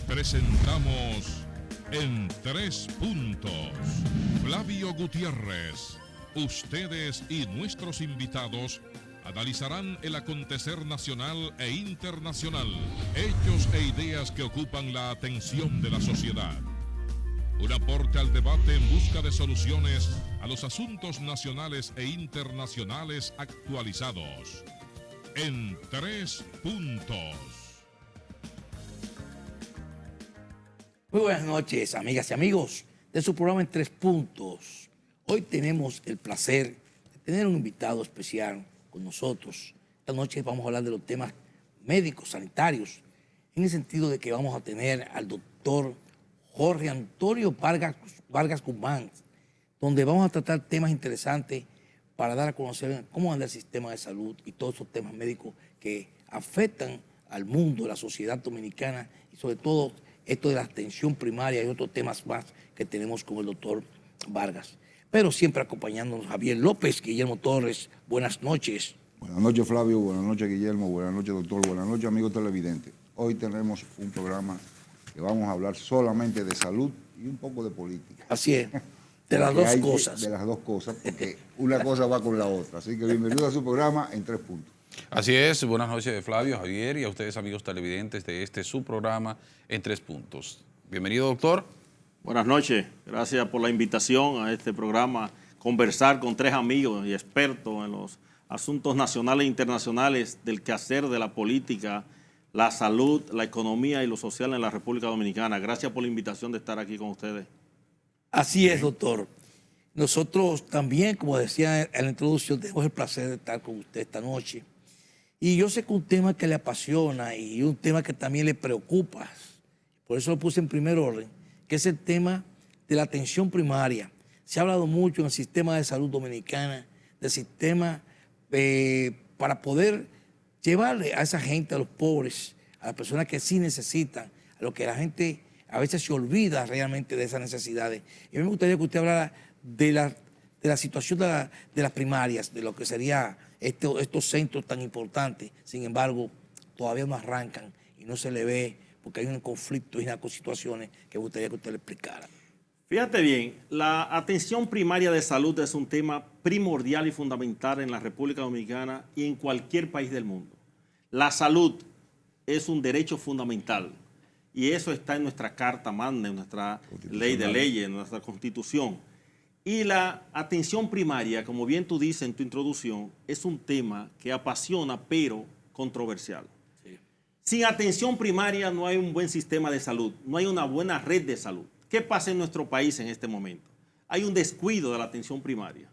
Presentamos En Tres Puntos. Flavio Gutiérrez. Ustedes y nuestros invitados analizarán el acontecer nacional e internacional, hechos e ideas que ocupan la atención de la sociedad. Un aporte al debate en busca de soluciones a los asuntos nacionales e internacionales actualizados. En Tres Puntos. Muy buenas noches, amigas y amigos de su programa En Tres Puntos. Hoy tenemos el placer de tener un invitado especial con nosotros. Esta noche vamos a hablar de los temas médicos, sanitarios, en el sentido de que vamos a tener al doctor Jorge Antonio Vargas Guzmán, donde vamos a tratar temas interesantes para dar a conocer cómo anda el sistema de salud y todos esos temas médicos que afectan al mundo, a la sociedad dominicana y sobre todo esto de la atención primaria y otros temas más que tenemos con el doctor Vargas. Pero siempre acompañándonos Javier López, Guillermo Torres. Buenas noches. Buenas noches, Flavio. Buenas noches, Guillermo. Buenas noches, doctor. Buenas noches, amigos televidentes. Hoy tenemos un programa que vamos a hablar solamente de salud y un poco de política. Así es, de las dos cosas. De las dos cosas, porque una cosa va con la otra. Así que bienvenido a su programa En Tres Puntos. Así es, buenas noches Flavio, Javier y a ustedes amigos televidentes de su programa En Tres Puntos. Bienvenido, doctor. Buenas noches, gracias por la invitación a este programa, conversar con tres amigos y expertos en los asuntos nacionales e internacionales del quehacer de la política, la salud, la economía y lo social en la República Dominicana. Gracias por la invitación de estar aquí con ustedes. Así es, doctor. Nosotros también, como decía en la introducción, tenemos el placer de estar con usted esta noche. Y yo sé que un tema que le apasiona y un tema que también le preocupa, por eso lo puse en primer orden, que es el tema de la atención primaria. Se ha hablado mucho en el sistema de salud dominicana, del sistema para poder llevarle a esa gente, a los pobres, a las personas que sí necesitan, a lo que la gente a veces se olvida realmente de esas necesidades. Y a mí me gustaría que usted hablara de la situación de las primarias, de lo que sería estos centros tan importantes. Sin embargo, todavía no arrancan y no se le ve porque hay un conflicto y unas situaciones que me gustaría que usted le explicara. Fíjate bien, la atención primaria de salud es un tema primordial y fundamental en la República Dominicana y en cualquier país del mundo. La salud es un derecho fundamental y eso está en nuestra Carta Magna, en nuestra ley de leyes, en nuestra Constitución. Y la atención primaria, como bien tú dices en tu introducción, es un tema que apasiona, pero controversial. Sí. Sin atención primaria no hay un buen sistema de salud, no hay una buena red de salud. ¿Qué pasa en nuestro país en este momento? Hay un descuido de la atención primaria.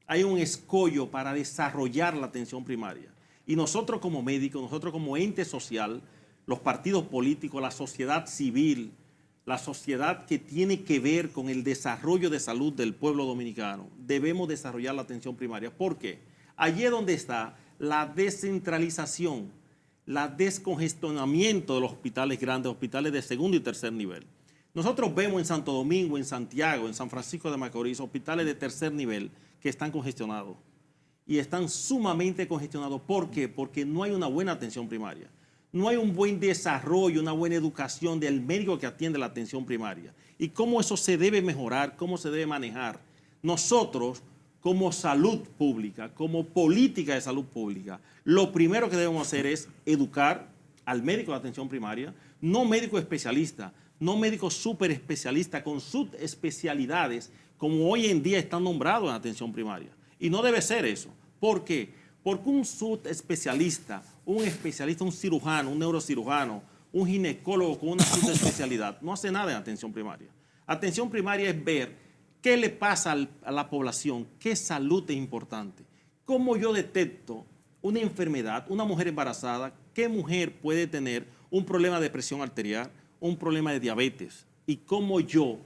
Hay un escollo para desarrollar la atención primaria. Y nosotros como médicos, nosotros como ente social, los partidos políticos, la sociedad civil, la sociedad que tiene que ver con el desarrollo de salud del pueblo dominicano, debemos desarrollar la atención primaria. ¿Por qué? Allí es donde está la descentralización, la descongestionamiento de los hospitales grandes, hospitales de segundo y tercer nivel. Nosotros vemos en Santo Domingo, en Santiago, en San Francisco de Macorís, hospitales de tercer nivel que están congestionados. Y están sumamente congestionados. ¿Por qué? Porque no hay una buena atención primaria. No hay un buen desarrollo, una buena educación del médico que atiende la atención primaria. Y cómo eso se debe mejorar, cómo se debe manejar. Nosotros, como salud pública, como política de salud pública, lo primero que debemos hacer es educar al médico de atención primaria, no médico especialista, no médico súper especialista con subespecialidades, como hoy en día están nombrados en atención primaria. Y no debe ser eso. ¿Por qué? Porque un subespecialista, un especialista, un cirujano, un neurocirujano, un ginecólogo con una subespecialidad, no hace nada en atención primaria. Atención primaria es ver qué le pasa a la población, qué salud es importante, cómo yo detecto una enfermedad, una mujer embarazada, qué mujer puede tener un problema de presión arterial, un problema de diabetes, y cómo yo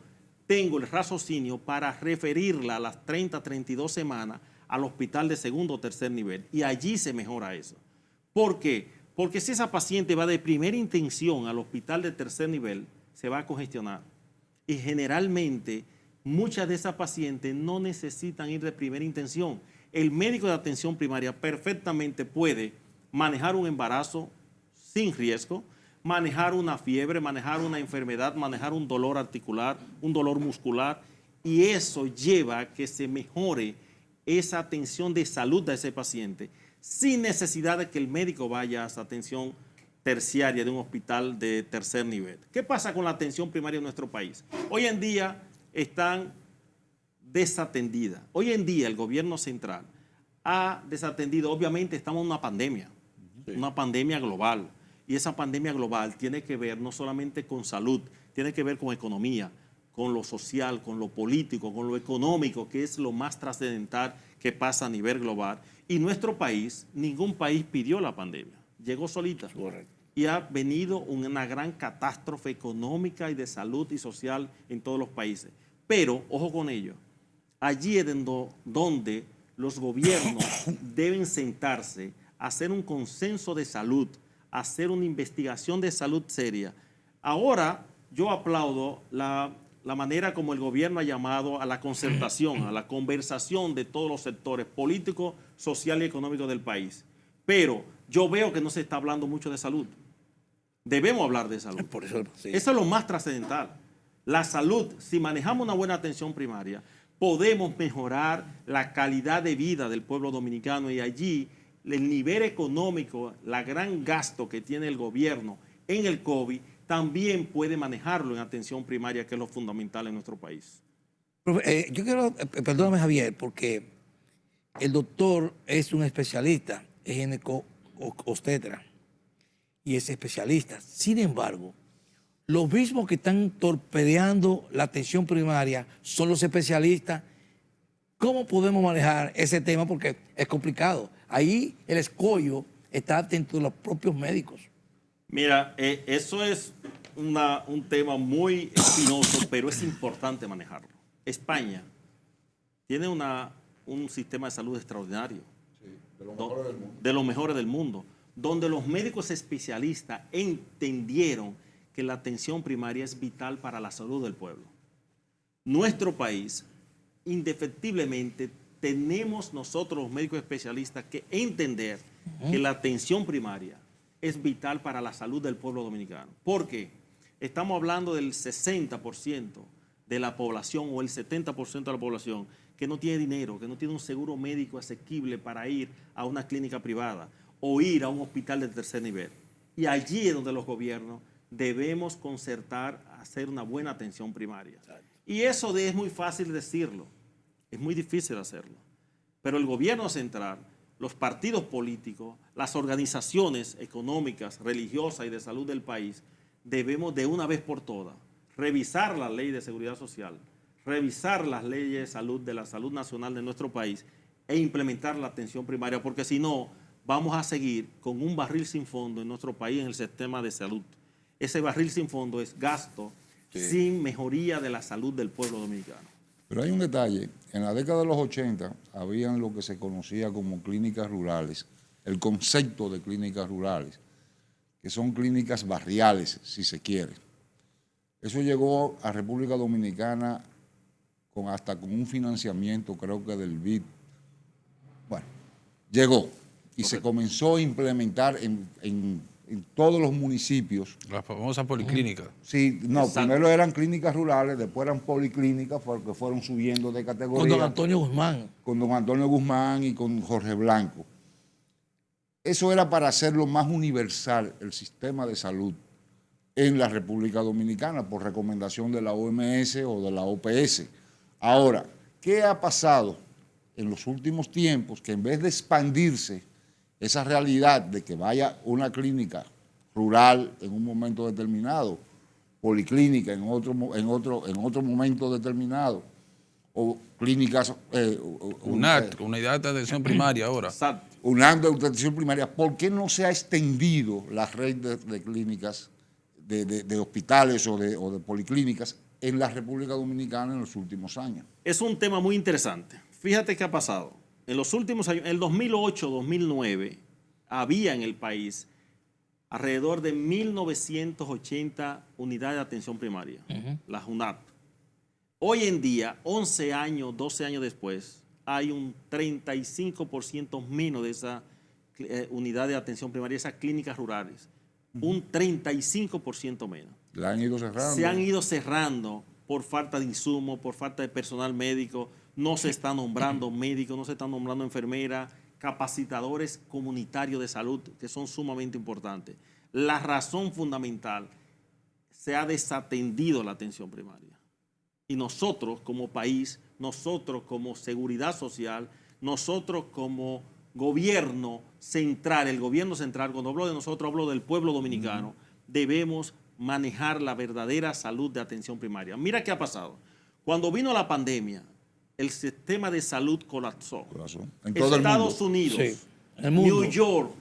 tengo el raciocinio para referirla a las 30, 32 semanas al hospital de segundo o tercer nivel. Y allí se mejora eso. ¿Por qué? Porque si esa paciente va de primera intención al hospital de tercer nivel, se va a congestionar. Y generalmente, muchas de esas pacientes no necesitan ir de primera intención. El médico de atención primaria perfectamente puede manejar un embarazo sin riesgo, manejar una fiebre, manejar una enfermedad, manejar un dolor articular, un dolor muscular, y eso lleva a que se mejore esa atención de salud de ese paciente sin necesidad de que el médico vaya a esa atención terciaria de un hospital de tercer nivel. ¿Qué pasa con la atención primaria en nuestro país? Hoy en día están desatendidas. Hoy en día el gobierno central ha desatendido, obviamente estamos en una pandemia global, y esa pandemia global tiene que ver no solamente con salud, tiene que ver con economía, con lo social, con lo político, con lo económico, que es lo más trascendental que pasa a nivel global. Y nuestro país, ningún país pidió la pandemia, llegó solita. Correcto. Y ha venido una gran catástrofe económica y de salud y social en todos los países. Pero, ojo con ello, allí es donde los gobiernos deben sentarse, hacer un consenso de salud, hacer una investigación de salud seria. Ahora yo aplaudo la manera como el gobierno ha llamado a la concertación, a la conversación de todos los sectores políticos, social y económicos del país. Pero yo veo que no se está hablando mucho de salud. Debemos hablar de salud. Por eso, sí. Eso es lo más trascendental. La salud, si manejamos una buena atención primaria, podemos mejorar la calidad de vida del pueblo dominicano, y allí el nivel económico, la gran gasto que tiene el gobierno en el COVID, también puede manejarlo en atención primaria, que es lo fundamental en nuestro país. Profe, yo quiero, perdóname Javier, porque el doctor es un especialista, es ginecobstetra y es especialista. Sin embargo, los mismos que están torpedeando la atención primaria son los especialistas. ¿Cómo podemos manejar ese tema? Porque es complicado. Ahí el escollo está dentro de los propios médicos. Mira, eso es un tema muy espinoso, pero es importante manejarlo. España tiene un sistema de salud extraordinario, de los mejores del mundo, donde los médicos especialistas entendieron que la atención primaria es vital para la salud del pueblo. Nuestro país, indefectiblemente, tenemos nosotros los médicos especialistas que entender que la atención primaria es vital para la salud del pueblo dominicano. Porque estamos hablando del 60% de la población o el 70% de la población que no tiene dinero, que no tiene un seguro médico asequible para ir a una clínica privada o ir a un hospital de tercer nivel. Y allí es donde los gobiernos debemos concertar, hacer una buena atención primaria. Y eso es muy fácil decirlo, es muy difícil hacerlo. Pero el gobierno central, los partidos políticos, las organizaciones económicas, religiosas y de salud del país, debemos de una vez por todas revisar la ley de seguridad social, revisar las leyes de salud de la salud nacional de nuestro país e implementar la atención primaria, porque si no, vamos a seguir con un barril sin fondo en nuestro país en el sistema de salud. Ese barril sin fondo es gasto sin mejoría de la salud del pueblo dominicano. Pero hay un detalle. En la década de los 80 habían lo que se conocía como clínicas rurales, el concepto de clínicas rurales, que son clínicas barriales, si se quiere. Eso llegó a República Dominicana hasta con un financiamiento, creo que del BID. Bueno, llegó y se comenzó a implementar en todos los municipios. La famosa policlínica. Sí, no, Exacto. primero eran clínicas rurales, después eran policlínicas, porque fueron subiendo de categoría. Con don Antonio Guzmán. Con don Antonio Guzmán y con Jorge Blanco. Eso era para hacerlo más universal el sistema de salud en la República Dominicana, por recomendación de la OMS o de la OPS. Ahora, ¿qué ha pasado en los últimos tiempos? Que en vez de expandirse esa realidad de que vaya una clínica rural en un momento determinado, policlínica en otro momento determinado, o clínicas... UNAT, Unidad de Atención Primaria ahora. Exacto. UNAT de atención primaria, ¿por qué no se ha extendido la red de clínicas, de hospitales o de policlínicas en la República Dominicana en los últimos años? Es un tema muy interesante. Fíjate qué ha pasado. En los últimos años, en el 2008-2009, había en el país alrededor de 1.980 unidades de atención primaria, las UNAT. Hoy en día, 11 años, 12 años después, hay un 35% menos de esa unidad de atención primaria, esas clínicas rurales. un 35% menos. La han ido cerrando. Se han ido cerrando por falta de insumos, por falta de personal médico, no se está nombrando médicos, no se están nombrando enfermeras, capacitadores comunitarios de salud, que son sumamente importantes. La razón fundamental, se ha desatendido la atención primaria. Y nosotros como país, nosotros como seguridad social, nosotros como gobierno central, el gobierno central, cuando hablo de nosotros, hablo del pueblo dominicano, debemos manejar la verdadera salud de atención primaria. Mira qué ha pasado. Cuando vino la pandemia, el sistema de salud colapsó. En todo Estados el mundo. Unidos, Sí, el mundo. New York,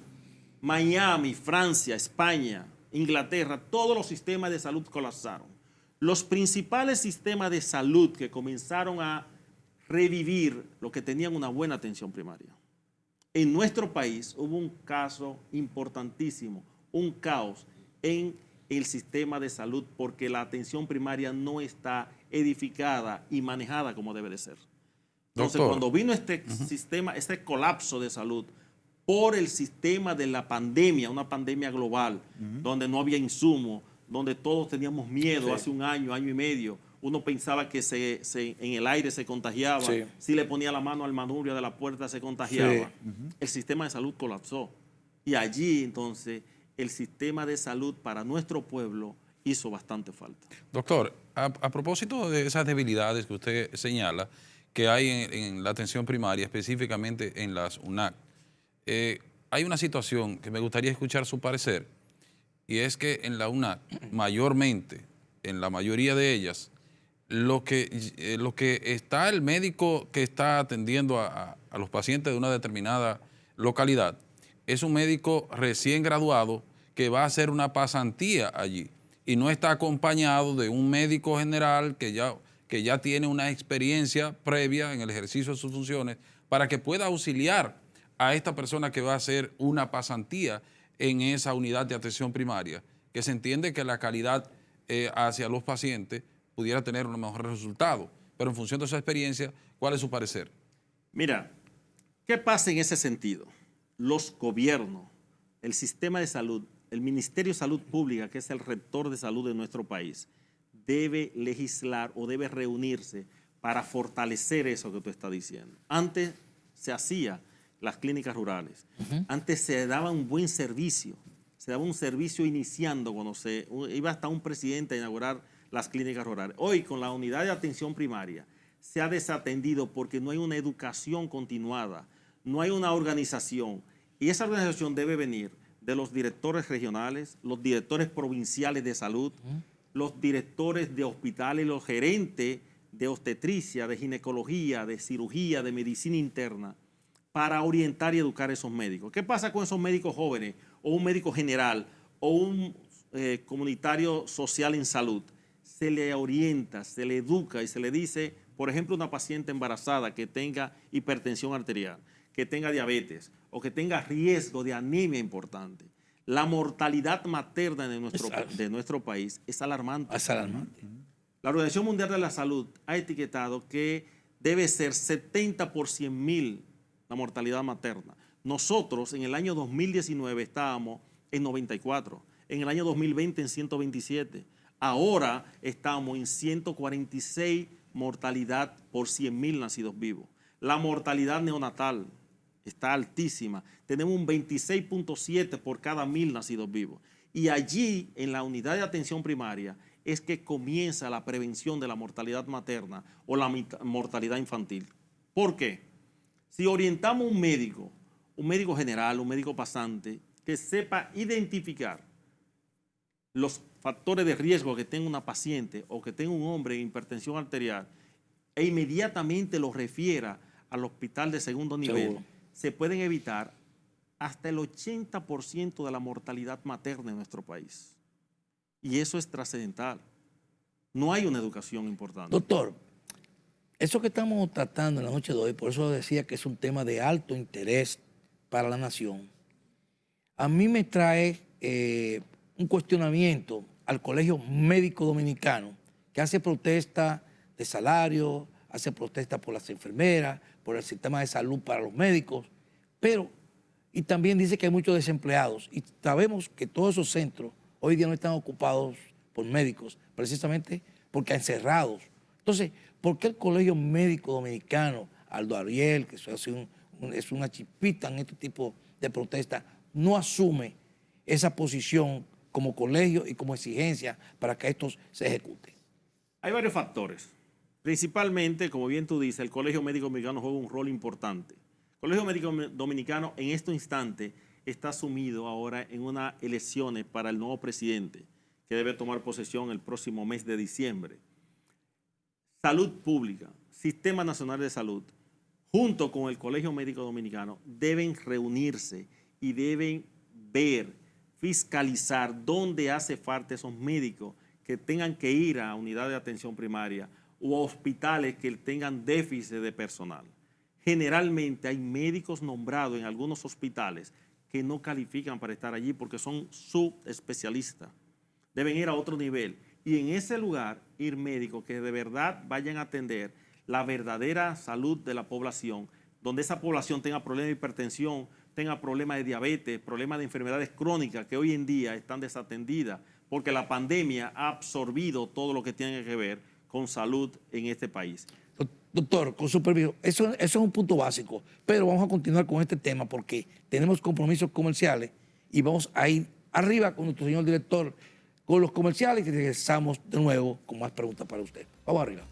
Miami, Francia, España, Inglaterra, todos los sistemas de salud colapsaron. Los principales sistemas de salud que comenzaron a revivir lo que tenían una buena atención primaria. En nuestro país hubo un caso importantísimo, un caos en el sistema de salud porque la atención primaria no está edificada y manejada como debe de ser. Entonces, Doctor. cuando vino este sistema, este colapso de salud por el sistema de la pandemia, una pandemia global, donde no había insumo, donde todos teníamos miedo hace un año, año y medio, uno pensaba que en el aire se contagiaba, Sí. si le ponía la mano al manubrio de la puerta se contagiaba. Sí. El sistema de salud colapsó. Y allí entonces el sistema de salud para nuestro pueblo hizo bastante falta. Doctor, a propósito de esas debilidades que usted señala que hay en la atención primaria, específicamente en las UNAC, hay una situación que me gustaría escuchar su parecer, y es que en la UNAC, mayormente, en la mayoría de ellas, lo que está el médico que está atendiendo a los pacientes de una determinada localidad es un médico recién graduado que va a hacer una pasantía allí y no está acompañado de un médico general que ya tiene una experiencia previa en el ejercicio de sus funciones para que pueda auxiliar a esta persona que va a hacer una pasantía en esa unidad de atención primaria, que se entiende que la calidad hacia los pacientes pudiera tener un mejor resultado. Pero en función de su experiencia, ¿cuál es su parecer? Mira, ¿qué pasa en ese sentido? Los gobiernos, el sistema de salud, el Ministerio de Salud Pública, que es el rector de salud de nuestro país, debe legislar o debe reunirse para fortalecer eso que tú estás diciendo. Antes se hacía las clínicas rurales, antes se daba un buen servicio, se daba un servicio iniciando cuando iba hasta un presidente a inaugurar las clínicas rurales. Hoy, con la unidad de atención primaria, se ha desatendido porque no hay una educación continuada, no hay una organización. Y esa organización debe venir de los directores regionales, los directores provinciales de salud, los directores de hospitales, los gerentes de obstetricia, de ginecología, de cirugía, de medicina interna, para orientar y educar a esos médicos. ¿Qué pasa con esos médicos jóvenes, o un médico general, o un comunitario social en salud? Se le orienta, se le educa y se le dice, por ejemplo, una paciente embarazada que tenga hipertensión arterial, que tenga diabetes o que tenga riesgo de anemia importante. La mortalidad materna de nuestro país es alarmante. Es alarmante. La Organización Mundial de la Salud ha etiquetado que debe ser 70 por 100.000 la mortalidad materna. Nosotros en el año 2019 estábamos en 94, en el año 2020 en 127. Ahora estamos en 146 mortalidad por 100.000 nacidos vivos. La mortalidad neonatal está altísima. Tenemos un 26.7 por cada 1.000 nacidos vivos. Y allí, en la unidad de atención primaria, es que comienza la prevención de la mortalidad materna o la mortalidad infantil. ¿Por qué? Si orientamos un médico general, un médico pasante, que sepa identificar los factores de riesgo que tenga una paciente o que tenga un hombre en hipertensión arterial e inmediatamente lo refiera al hospital de segundo nivel, Seguro. se pueden evitar hasta el 80% de la mortalidad materna en nuestro país. Y eso es trascendental. No hay una educación importante. Doctor, eso que estamos tratando en la noche de hoy, por eso decía que es un tema de alto interés para la nación, a mí me trae un cuestionamiento al Colegio Médico Dominicano, que hace protesta de salario, hace protesta por las enfermeras, por el sistema de salud para los médicos, pero Y también dice que hay muchos desempleados. Y sabemos que todos esos centros hoy día no están ocupados por médicos, precisamente porque encerrados. Entonces, ¿por qué el Colegio Médico Dominicano, Aldo Ariel, que eso es una chispita en este tipo de protesta, no asume esa posición como colegio y como exigencia para que esto se ejecute? Hay varios factores. Principalmente, como bien tú dices, el Colegio Médico Dominicano juega un rol importante. El Colegio Médico Dominicano en este instante está sumido ahora en unas elecciones para el nuevo presidente que debe tomar posesión el próximo mes de diciembre. Salud Pública, Sistema Nacional de Salud, junto con el Colegio Médico Dominicano, deben reunirse y deben ver, fiscalizar dónde hace falta esos médicos que tengan que ir a unidades de atención primaria o a hospitales que tengan déficit de personal. Generalmente hay médicos nombrados en algunos hospitales que no califican para estar allí porque son subespecialistas. Deben ir a otro nivel. Y en ese lugar ir médicos que de verdad vayan a atender la verdadera salud de la población, donde esa población tenga problemas de hipertensión, tenga problemas de diabetes, problemas de enfermedades crónicas que hoy en día están desatendidas porque la pandemia ha absorbido todo lo que tiene que ver con salud en este país. Doctor, con su permiso, eso es un punto básico, pero vamos a continuar con este tema porque tenemos compromisos comerciales y vamos a ir arriba con nuestro señor director con los comerciales y regresamos de nuevo con más preguntas para usted. Vamos arriba.